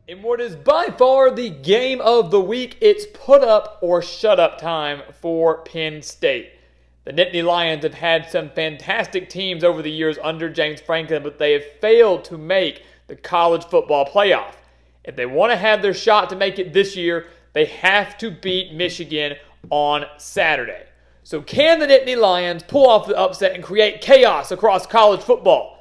In what is by far the game of the week, it's put up or shut up time for Penn State. The Nittany Lions have had some fantastic teams over the years under James Franklin, but they have failed to make the college football playoff. If they want to have their shot to make it this year, they have to beat Michigan on Saturday. So can the Nittany Lions pull off the upset and create chaos across college football?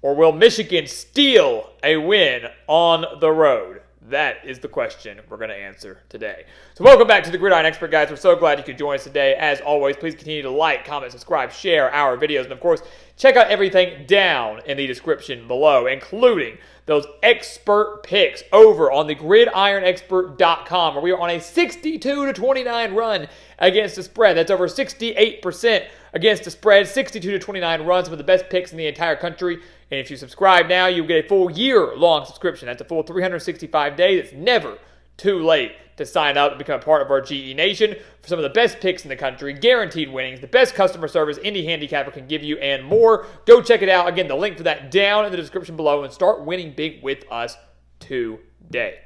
Or will Michigan steal a win on the road? That is the question we're going to answer today. So welcome back to the Gridiron Expert, guys. We're so glad you could join us today. As always, please continue to like, comment, subscribe, share our videos, and of course, check out everything down in the description below, including those expert picks over on the gridironexpert.com, where we are on a 62-29 run against the spread. That's over 68% against the spread, 62-29 runs, some of the best picks in the entire country. And if you subscribe now, you'll get a full year-long subscription. That's a full 365 days. It's never too late to sign up and become a part of our GE Nation for some of the best picks in the country, guaranteed winnings, the best customer service any handicapper can give you, and more. Go check it out. Again, the link for that down in the description below, and start winning big with us today.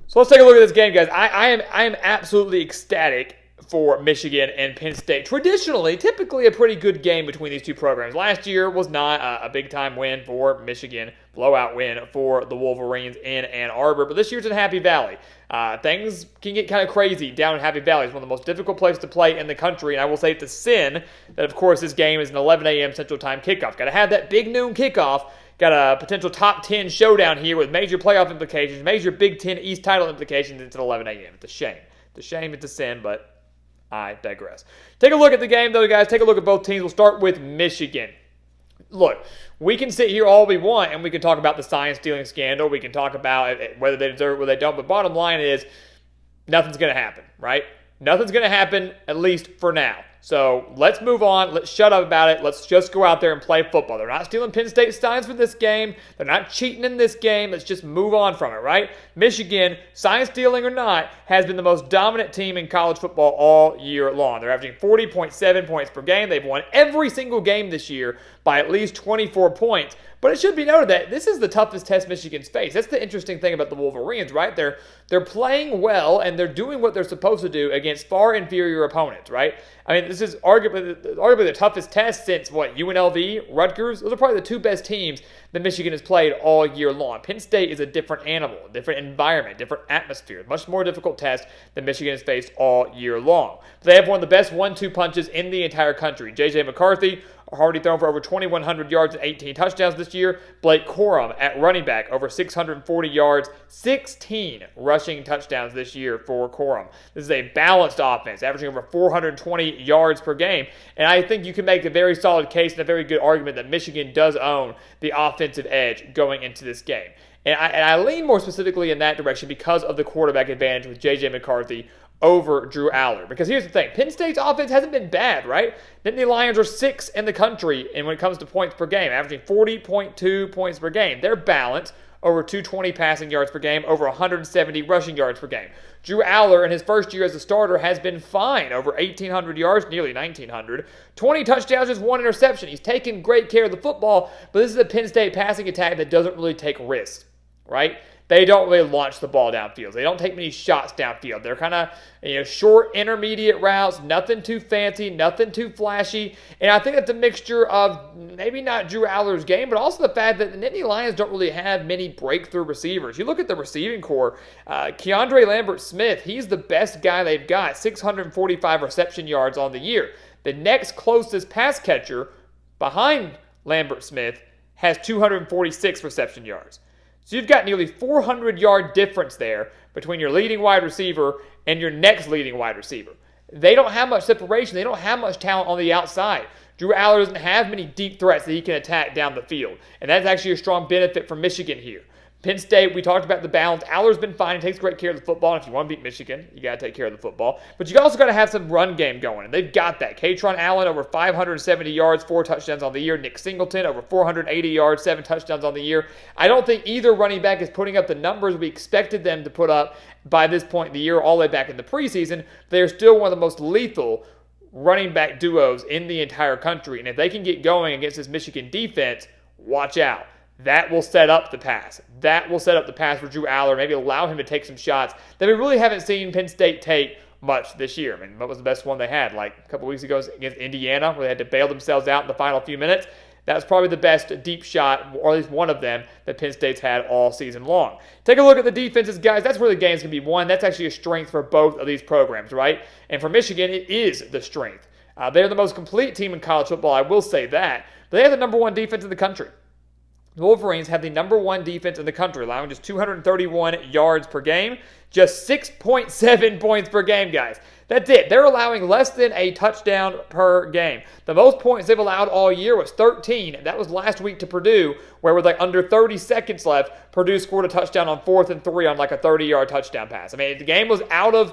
So let's take a look at this game, guys. I am absolutely ecstatic for Michigan and Penn State. Typically a pretty good game between these two programs. Last year was not a big-time win for Michigan, blowout win for the Wolverines in Ann Arbor, but this year's in Happy Valley. Things can get kind of crazy down in Happy Valley. It's one of the most difficult places to play in the country, and I will say it's a sin that, of course, this game is an 11 a.m. Central Time kickoff. Got to have that big noon kickoff. Got a potential top 10 showdown here with major playoff implications, major Big Ten East title implications. It's at 11 a.m. It's a shame. It's a sin, but I digress. Take a look at the game, though, guys. Take a look at both teams. We'll start with Michigan. Look, we can sit here all we want, and we can talk about the sign stealing scandal. We can talk about whether they deserve it or they don't. But bottom line is, nothing's going to happen, right? Nothing's going to happen, at least for now. So let's move on. Let's shut up about it. Let's just go out there and play football. They're not stealing Penn State signs for this game. They're not cheating in this game. Let's just move on from it, right? Michigan, sign stealing or not, has been the most dominant team in college football all year long. They're averaging 40.7 points per game. They've won every single game this year by at least 24 points. But it should be noted that this is the toughest test Michigan's faced. That's the interesting thing about the Wolverines, right? They're playing well, and they're doing what they're supposed to do against far inferior opponents, right? I mean, this is arguably the toughest test since, UNLV, Rutgers? Those are probably the two best teams that Michigan has played all year long. Penn State is a different animal, a different environment, different atmosphere. Much more difficult test than Michigan has faced all year long. They have one of the best 1-2 punches in the entire country. J.J. McCarthy, already thrown for over 2,100 yards and 18 touchdowns this year. Blake Corum at running back, over 640 yards, 16 rushing touchdowns this year for Corum. This is a balanced offense, averaging over 420 yards per game. And I think you can make a very solid case and a very good argument that Michigan does own the offensive edge going into this game. And I lean more specifically in that direction because of the quarterback advantage with J.J. McCarthy over Drew Aller. Because here's the thing, Penn State's offense hasn't been bad, right? Nittany Lions are 6th in the country and when it comes to points per game, averaging 40.2 points per game. They're balanced, over 220 passing yards per game, over 170 rushing yards per game. Drew Aller in his first year as a starter has been fine, over 1,800 yards, nearly 1,900, 20 touchdowns, just 1 interception. He's taken great care of the football, but this is a Penn State passing attack that doesn't really take risks, right? They don't really launch the ball downfield. They don't take many shots downfield. They're kind of short, intermediate routes, nothing too fancy, nothing too flashy. And I think that's a mixture of maybe not Drew Aller's game, but also the fact that the Nittany Lions don't really have many breakthrough receivers. You look at the receiving core, Keandre Lambert-Smith, he's the best guy they've got, 645 reception yards on the year. The next closest pass catcher behind Lambert-Smith has 246 reception yards. So you've got nearly 400-yard difference there between your leading wide receiver and your next leading wide receiver. They don't have much separation. They don't have much talent on the outside. Drew Aller doesn't have many deep threats that he can attack down the field. And that's actually a strong benefit for Michigan here. Penn State, we talked about the balance. Aller's been fine. He takes great care of the football. And if you want to beat Michigan, you got to take care of the football. But you also got to have some run game going, and they've got that. Katron Allen, over 570 yards, 4 touchdowns on the year. Nick Singleton, over 480 yards, 7 touchdowns on the year. I don't think either running back is putting up the numbers we expected them to put up by this point in the year, all the way back in the preseason. They're still one of the most lethal running back duos in the entire country. And if they can get going against this Michigan defense, watch out. that will set up the pass. That will set up the pass for Drew Aller, maybe allow him to take some shots that we really haven't seen Penn State take much this year. I mean, what was the best one they had? Like a couple weeks ago against Indiana, where they had to bail themselves out in the final few minutes. That was probably the best deep shot, or at least one of them, that Penn State's had all season long. Take a look at the defenses, guys. That's where the game's going to be won. That's actually a strength for both of these programs, right? And for Michigan, it is the strength. They're the most complete team in college football, I will say that. But they have the number one defense in the country. The Wolverines have the number one defense in the country, allowing just 231 yards per game, just 6.7 points per game, guys. That's it. They're allowing less than a touchdown per game. The most points they've allowed all year was 13. That was last week to Purdue, where with like under 30 seconds left, Purdue scored a touchdown on 4th and 3 on like a 30-yard touchdown pass. I mean, the game was out of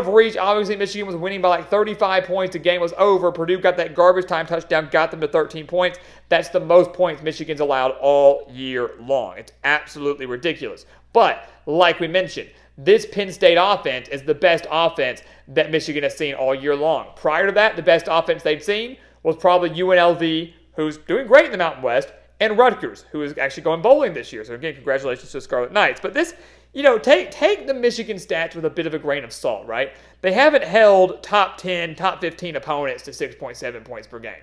reach. Obviously, Michigan was winning by like 35 points. The game was over. Purdue got that garbage time touchdown, got them to 13 points. That's the most points Michigan's allowed all year long. It's absolutely ridiculous. But like we mentioned, this Penn State offense is the best offense that Michigan has seen all year long. Prior to that, the best offense they'd seen was probably UNLV, who's doing great in the Mountain West, and Rutgers, who is actually going bowling this year. So again, congratulations to the Scarlet Knights. But this, take the Michigan stats with a bit of a grain of salt, right? They haven't held top 10, top 15 opponents to 6.7 points per game.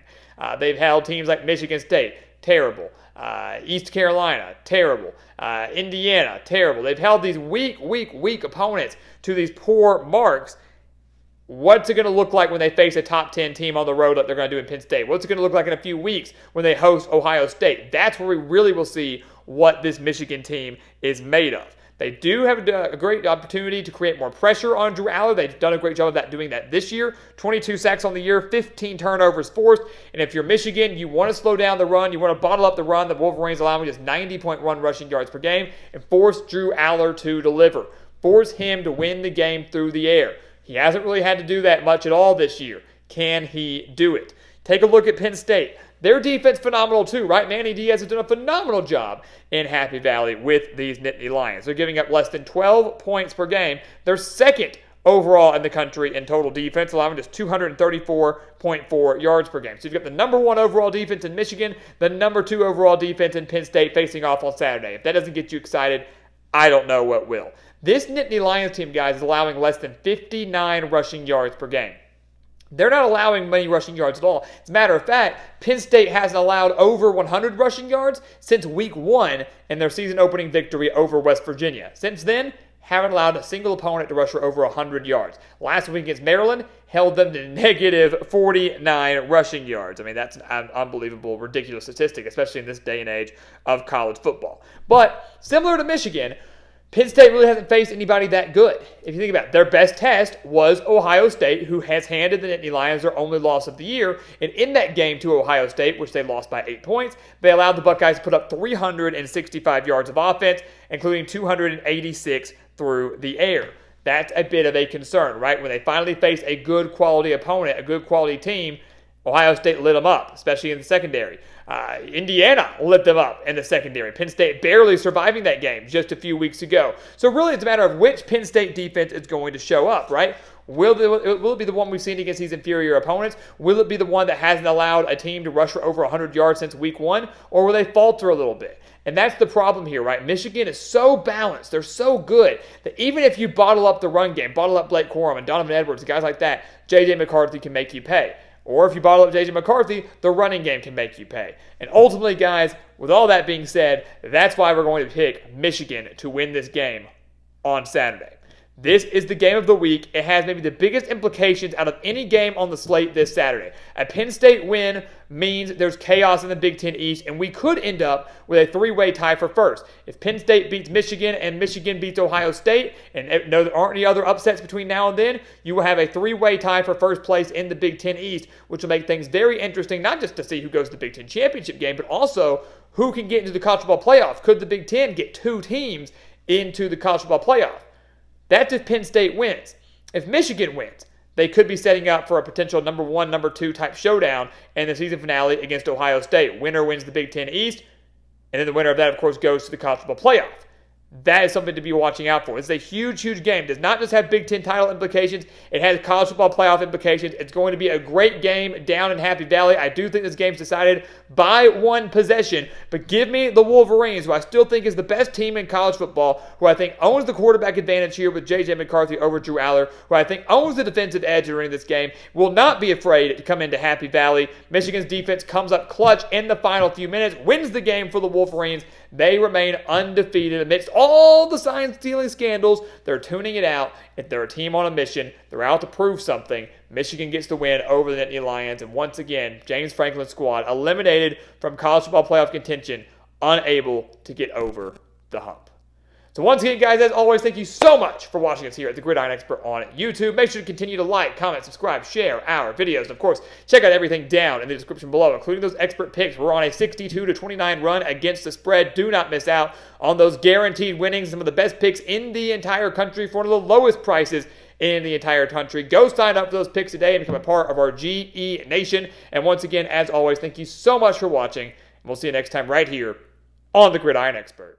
They've held teams like Michigan State, terrible. East Carolina, terrible. Indiana, terrible. They've held these weak opponents to these poor marks. What's it going to look like when they face a top 10 team on the road like they're going to do in Penn State? What's it going to look like in a few weeks when they host Ohio State? That's where we really will see what this Michigan team is made of. They do have a great opportunity to create more pressure on Drew Aller. They've done a great job of doing that this year. 22 sacks on the year, 15 turnovers forced. And if you're Michigan, you want to slow down the run, you want to bottle up the run. The Wolverines allowing just 90.1 rushing yards per game and force Drew Aller to deliver. Force him to win the game through the air. He hasn't really had to do that much at all this year. Can he do it? Take a look at Penn State. Their defense phenomenal too, right? Manny Diaz has done a phenomenal job in Happy Valley with these Nittany Lions. They're giving up less than 12 points per game. They're second overall in the country in total defense, allowing just 234.4 yards per game. So you've got the number one overall defense in Michigan, the number 2 overall defense in Penn State facing off on Saturday. If that doesn't get you excited, I don't know what will. This Nittany Lions team, guys, is allowing less than 59 rushing yards per game. They're not allowing many rushing yards at all. As a matter of fact, Penn State hasn't allowed over 100 rushing yards since week 1 in their season opening victory over West Virginia. Since then, haven't allowed a single opponent to rush for over 100 yards. Last week against Maryland, held them to negative 49 rushing yards. I mean, that's an unbelievable, ridiculous statistic, especially in this day and age of college football. But similar to Michigan, Penn State really hasn't faced anybody that good. If you think about it, their best test was Ohio State, who has handed the Nittany Lions their only loss of the year. And in that game to Ohio State, which they lost by 8 points, they allowed the Buckeyes to put up 365 yards of offense, including 286 through the air. That's a bit of a concern, right? When they finally face a good quality opponent, a good quality team, Ohio State lit them up, especially in the secondary. Indiana lit them up in the secondary. Penn State barely surviving that game just a few weeks ago. So really it's a matter of which Penn State defense is going to show up, right? Will it be the one we've seen against these inferior opponents? Will it be the one that hasn't allowed a team to rush for over 100 yards since week 1? Or will they falter a little bit? And that's the problem here, right? Michigan is so balanced. They're so good that even if you bottle up the run game, bottle up Blake Corum and Donovan Edwards, guys like that, J.J. McCarthy can make you pay. Or if you bottle up J.J. McCarthy, the running game can make you pay. And ultimately, guys, with all that being said, that's why we're going to pick Michigan to win this game on Saturday. This is the game of the week. It has maybe the biggest implications out of any game on the slate this Saturday. A Penn State win means there's chaos in the Big Ten East, and we could end up with a 3-way tie for first. If Penn State beats Michigan and Michigan beats Ohio State, and there aren't any other upsets between now and then, you will have a 3-way tie for first place in the Big Ten East, which will make things very interesting, not just to see who goes to the Big Ten championship game, but also who can get into the college football playoff. Could the Big Ten get 2 teams into the college football playoff? That's if Penn State wins. If Michigan wins, they could be setting up for a potential number 1, number 2 type showdown in the season finale against Ohio State. Winner wins the Big Ten East, and then the winner of that, of course, goes to the college football playoff. that is something to be watching out for. It's a huge, huge game. It does not just have Big Ten title implications. It has college football playoff implications. It's going to be a great game down in Happy Valley. I do think this game's decided by one possession, but give me the Wolverines, who I still think is the best team in college football, who I think owns the quarterback advantage here with J.J. McCarthy over Drew Aller, who I think owns the defensive edge during this game, will not be afraid to come into Happy Valley. Michigan's defense comes up clutch in the final few minutes, wins the game for the Wolverines. They remain undefeated amidst all the sign-stealing scandals. They're tuning it out. If they're a team on a mission, they're out to prove something. Michigan gets the win over the Nittany Lions. And once again, James Franklin's squad eliminated from college football playoff contention, unable to get over the hump. So once again, guys, as always, thank you so much for watching us here at the Gridiron Expert on YouTube. Make sure to continue to like, comment, subscribe, share our videos. And of course, check out everything down in the description below, including those expert picks. We're on a 62-29 run against the spread. Do not miss out on those guaranteed winnings. Some of the best picks in the entire country for one of the lowest prices in the entire country. Go sign up for those picks today and become a part of our GE Nation. And once again, as always, thank you so much for watching. And we'll see you next time right here on the Gridiron Expert.